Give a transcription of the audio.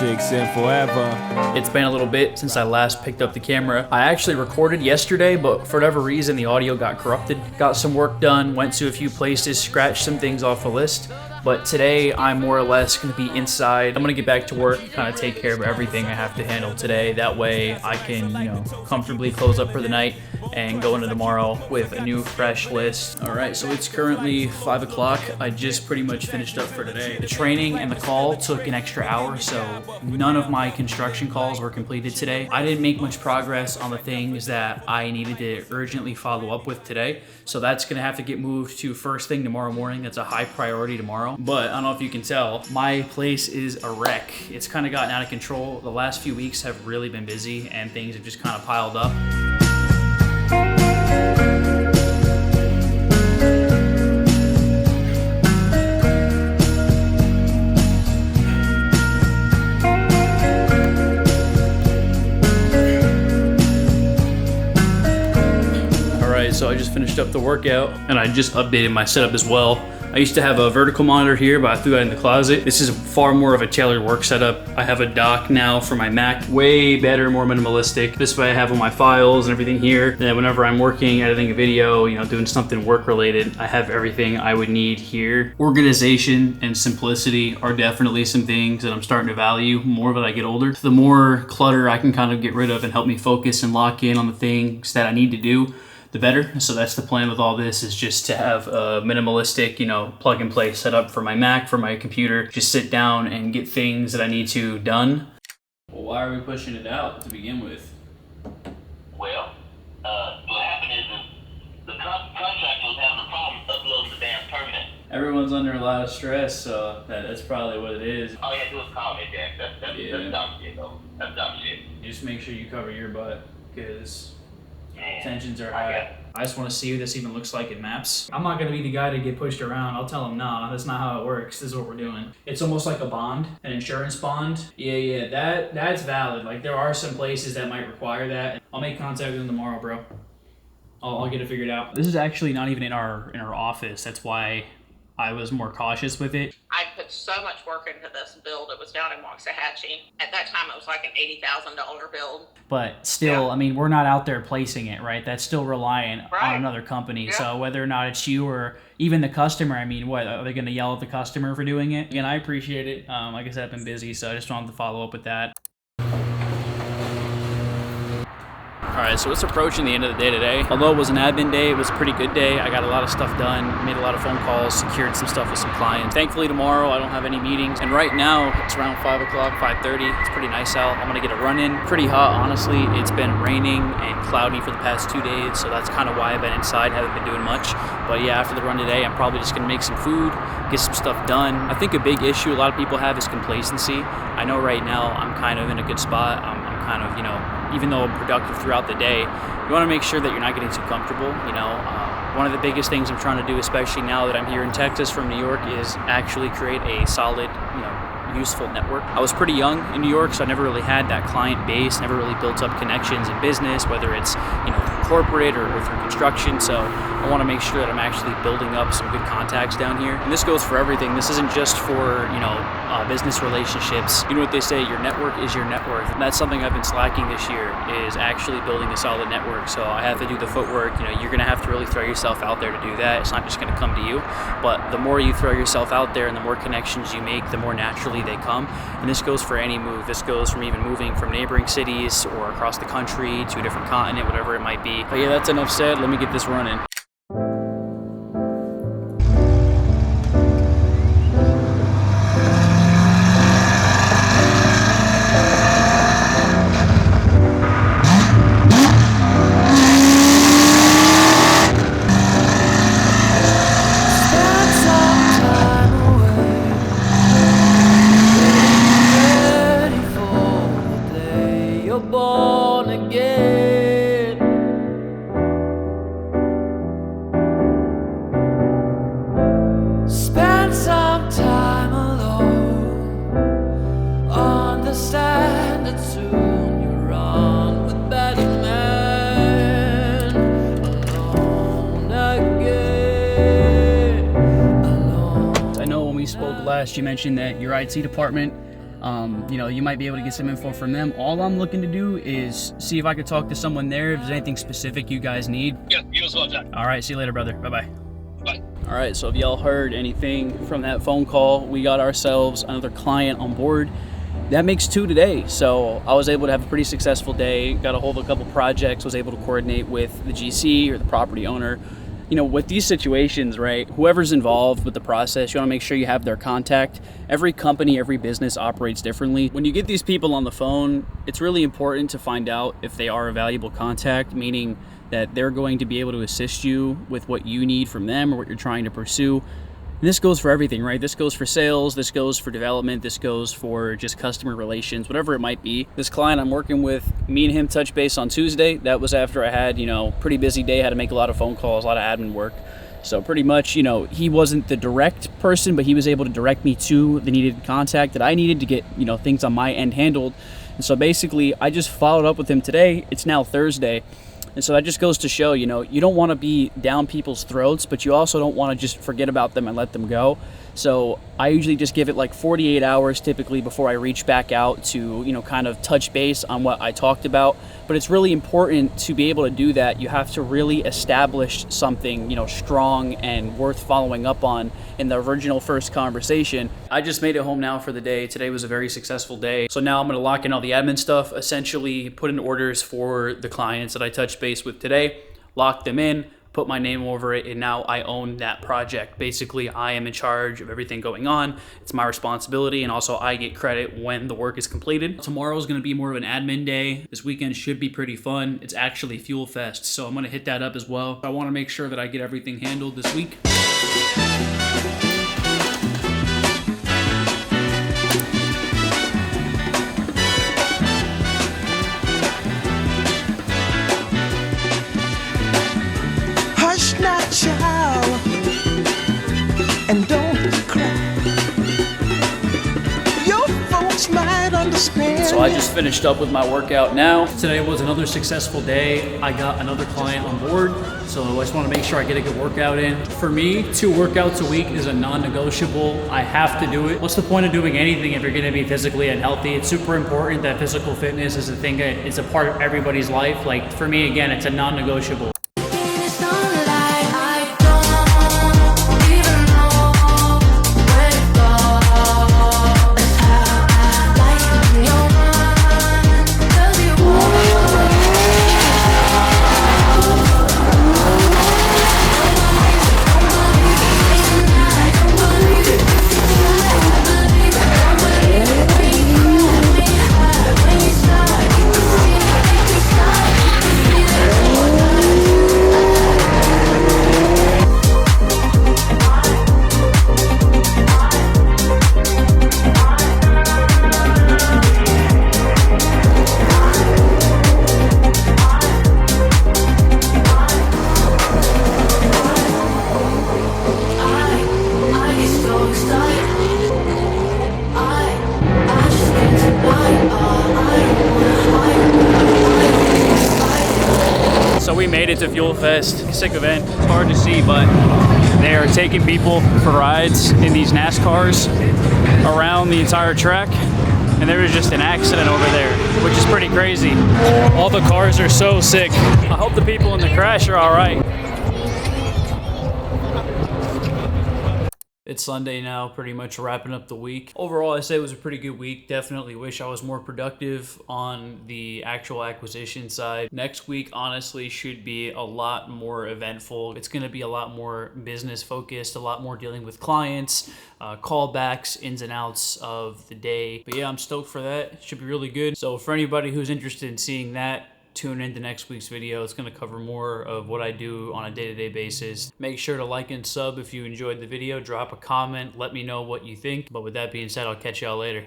chicks in forever. It's been a little bit since I last picked up the camera. I actually recorded yesterday, but for whatever reason, the audio got corrupted. Got some work done, went to a few places, scratched some things off the list. But today, I'm more or less gonna be inside. I'm gonna get back to work, kind of take care of everything I have to handle today. That way I can, comfortably close up for the night and go into tomorrow with a new fresh list. All right, so it's currently 5 o'clock. I just pretty much finished up for today. The training and the call took an extra hour, so none of my construction calls were completed today. I didn't make much progress on the things that I needed to urgently follow up with today. So that's gonna have to get moved to first thing tomorrow morning. That's a high priority tomorrow. But I don't know if you can tell, my place is a wreck. It's kind of gotten out of control. The last few weeks have really been busy and things have just kind of piled up. So I just finished up the workout and I just updated my setup as well. I used to have a vertical monitor here, but I threw that in the closet. This is far more of a tailored work setup. I have a dock now for my Mac, way better, more minimalistic. This way I have all my files and everything here. And then whenever I'm working, editing a video, doing something work related, I have everything I would need here. Organization and simplicity are definitely some things that I'm starting to value more as I get older. So the more clutter I can kind of get rid of and help me focus and lock in on the things that I need to do, the better. So that's the plan with all this, is just to have a minimalistic, plug and play setup for my Mac, for my computer, just sit down and get things that I need to done. Well, why are we pushing it out to begin with? Well, what happened is the contractor was having a problem uploading the damn permit. Everyone's under a lot of stress, so that's probably what it is. All you had to do was call me, Jack. That's dumb shit, though. That's dumb shit. Just make sure you cover your butt, because tensions are high. I just want to see what this even looks like in maps. I'm not going to be the guy to get pushed around. I'll tell him, nah, that's not how it works. This is what we're doing. It's almost like a bond, an insurance bond. Yeah, that's valid. Like, there are some places that might require that. I'll make contact with them tomorrow, bro. I'll get it figured out. This is actually not even in our office. That's why I was more cautious with it. I put so much work into this build. It was down in Waxahachie. At that time, it was like an $80,000 build. But still, yeah. I mean, we're not out there placing it, right? That's still reliant Right. on another company. Yeah. So whether or not it's you or even the customer, I mean, what, are they going to yell at the customer for doing it? Again, I appreciate it. Like I said, I've been busy, so I just wanted to follow up with that. Alright, so it's approaching the end of the day today. Although it was an admin day, it was a pretty good day. I got a lot of stuff done, made a lot of phone calls, secured some stuff with some clients. Thankfully tomorrow I don't have any meetings. And right now it's around 5 o'clock, 5:30. It's pretty nice out. I'm gonna get a run in. Pretty hot, honestly. It's been raining and cloudy for the past 2 days, so that's kind of why I've been inside, haven't been doing much. But yeah, after the run today, I'm probably just gonna make some food, get some stuff done. I think a big issue a lot of people have is complacency. I know right now I'm kind of in a good spot. I'm kind of, even though I'm productive throughout the day, you want to make sure that you're not getting too comfortable. One of the biggest things I'm trying to do, especially now that I'm here in Texas from New York, is actually create a solid, useful network. I was pretty young in New York, so I never really had that client base, never really built up connections in business, whether it's, through corporate or through construction. So I want to make sure that I'm actually building up some good contacts down here. And this goes for everything. This isn't just for, business relationships. You know what they say, your network is your net worth. And that's something I've been slacking this year, is actually building a solid network. So I have to do the footwork. You're going to have to really throw yourself out there to do that. It's not just going to come to you. But the more you throw yourself out there and the more connections you make, the more naturally they come. And this goes for any move. This goes from even moving from neighboring cities or across the country to a different continent, whatever it might be. But yeah, that's enough said. Let me get this running. You mentioned that your IT department You know, you might be able to get some info from them. All I'm looking to do is see if I could talk to someone there, if there's anything specific you guys need. Yeah, you as well, Jack. All right, see you later, brother. Bye-bye. Bye. All right, so if y'all heard anything from that phone call, we got ourselves another client on board. That makes 2 today. So I was able to have a pretty successful day, got a hold of a couple projects, was able to coordinate with the GC or the property owner. You know, with these situations, right, whoever's involved with the process, you want to make sure you have their contact. Every company, every business operates differently. When you get these people on the phone, it's really important to find out if they are a valuable contact, meaning that they're going to be able to assist you with what you need from them or what you're trying to pursue. And this goes for everything, right? This goes for sales, this goes for development, this goes for just customer relations, whatever it might be. This client I'm working with, me and him touched base on Tuesday. That was after I had, pretty busy day, had to make a lot of phone calls, a lot of admin work. So pretty much, he wasn't the direct person, but he was able to direct me to the needed contact that I needed to get, things on my end handled. And so basically, I just followed up with him today. It's now Thursday. And so that just goes to show, you don't want to be down people's throats, but you also don't want to just forget about them and let them go. So I usually just give it like 48 hours typically before I reach back out to, kind of touch base on what I talked about. But it's really important to be able to do that. You have to really establish something, strong and worth following up on in the original first conversation. I just made it home now for the day. Today was a very successful day. So now I'm going to lock in all the admin stuff, essentially put in orders for the clients that I touched base with today, lock them in, put my name over it, and now I own that project. Basically, I am in charge of everything going on. It's my responsibility, and also I get credit when the work is completed. Tomorrow is gonna be more of an admin day. This weekend should be pretty fun. It's actually Fuel Fest, so I'm gonna hit that up as well. I wanna make sure that I get everything handled this week. Child, and don't cry. Your folks might understand. So I just finished up with my workout now. Today was another successful day. I got another client on board, so I just want to make sure I get a good workout in. For me, 2 workouts a week is a non-negotiable. I have to do it. What's the point of doing anything if you're going to be physically unhealthy? It's super important that physical fitness is a thing that is a part of everybody's life. Like for me, again, it's a non-negotiable. So we made it to Fuel Fest. Sick event. It's hard to see, but they are taking people for rides in these NASCARs around the entire track. And there was just an accident over there, which is pretty crazy. All the cars are so sick. I hope the people in the crash are all right. It's Sunday now, pretty much wrapping up the week. Overall, I say it was a pretty good week. Definitely wish I was more productive on the actual acquisition side. Next week, honestly, should be a lot more eventful. It's going to be a lot more business focused, a lot more dealing with clients, callbacks, ins and outs of the day. But yeah, I'm stoked for that. It should be really good. So for anybody who's interested in seeing that, tune into next week's video. It's going to cover more of what I do on a day-to-day basis. Make sure to like and sub if you enjoyed the video. Drop a comment. Let me know what you think. But with that being said, I'll catch y'all later.